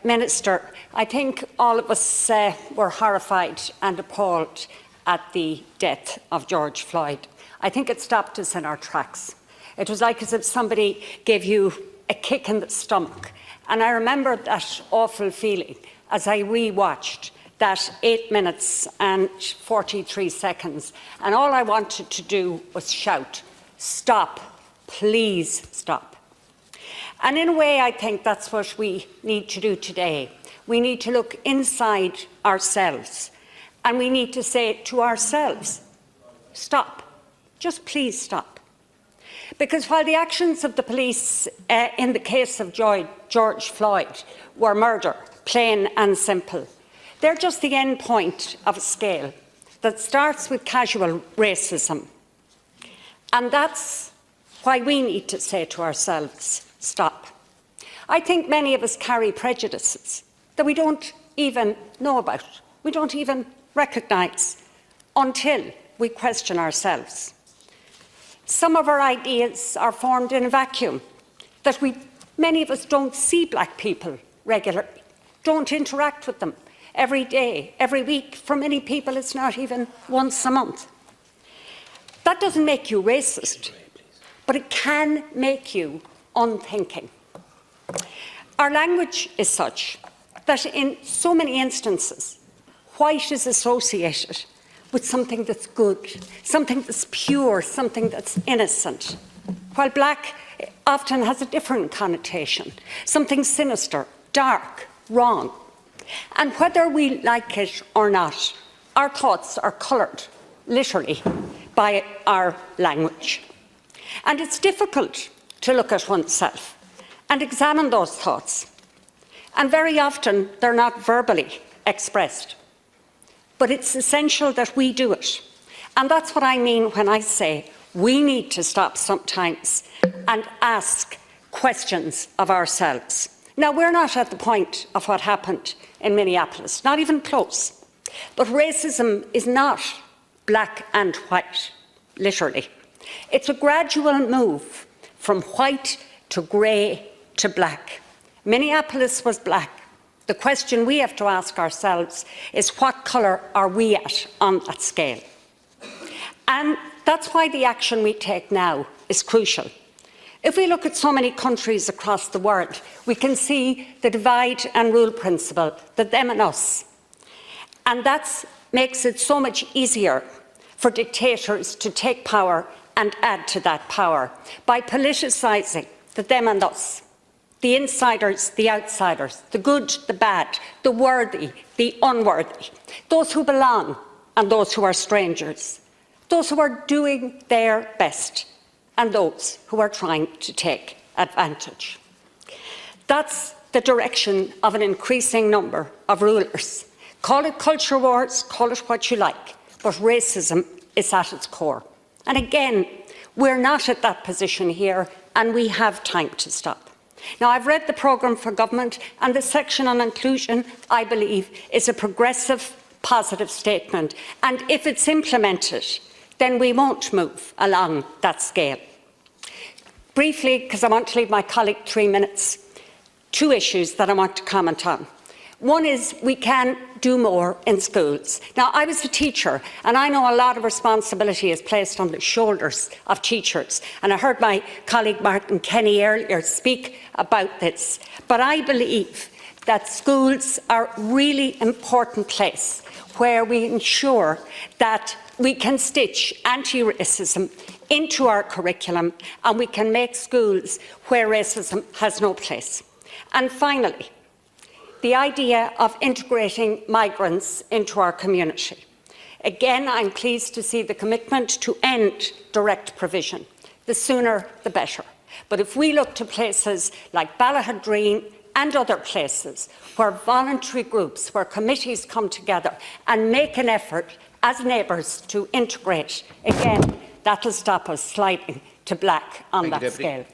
Minister, I think all of us were horrified and appalled at the death of George Floyd. I think it stopped us in our tracks. It was like as if somebody gave you a kick in the stomach. And I remember that awful feeling as I re-watched that 8 minutes and 43 seconds. And all I wanted to do was shout, "Stop, please stop." And in a way, I think that's what we need to do today. We need to look inside ourselves and we need to say to ourselves, stop, just please stop. Because while the actions of the police in the case of George Floyd were murder, plain and simple, they're just the end point of a scale that starts with casual racism. And that's why we need to say to ourselves, stop. I think many of us carry prejudices that we don't even know about, we don't even recognise until we question ourselves. Some of our ideas are formed in a vacuum, that many of us don't see black people regularly, don't interact with them every day, every week. For many people, it's not even once a month. That doesn't make you racist, but it can make you unthinking. Our language is such that in so many instances, white is associated with something that's good, something that's pure, something that's innocent, while black often has a different connotation, something sinister, dark, wrong. And whether we like it or not, our thoughts are coloured, literally, by our language. And it's difficult to look at oneself and examine those thoughts. And very often, they're not verbally expressed. But it's essential that we do it. And that's what I mean when I say we need to stop sometimes and ask questions of ourselves. Now, we're not at the point of what happened in Minneapolis, not even close. But racism is not black and white, literally. It's a gradual move from white to grey to black. Minneapolis was black. The question we have to ask ourselves is, what colour are we at on that scale? And that's why the action we take now is crucial. If we look at so many countries across the world, we can see the divide and rule principle, the them and us. And that makes it so much easier for dictators to take power and add to that power by politicising the them and us. The insiders, the outsiders, the good, the bad, the worthy, the unworthy, those who belong and those who are strangers, those who are doing their best and those who are trying to take advantage. That's the direction of an increasing number of rulers. Call it culture wars, call it what you like, but racism is at its core. And again, we're not at that position here, and we have time to stop. Now, I've read the programme for government, and the section on inclusion, I believe, is a progressive, positive statement. And if it's implemented, then we won't move along that scale. Briefly, because I want to leave my colleague 3 minutes, 2 issues that I want to comment on. One is we can do more in schools. Now, I was a teacher, and I know a lot of responsibility is placed on the shoulders of teachers. And I heard my colleague Martin Kenny earlier speak about this. But I believe that schools are a really important place where we ensure that we can stitch anti-racism into our curriculum and we can make schools where racism has no place. And finally, the idea of integrating migrants into our community. Again, I'm pleased to see the commitment to end direct provision. The sooner, the better. But if we look to places like Ballahadreen and other places where voluntary groups, where committees come together and make an effort as neighbours to integrate, again, that will stop us sliding to black on that scale.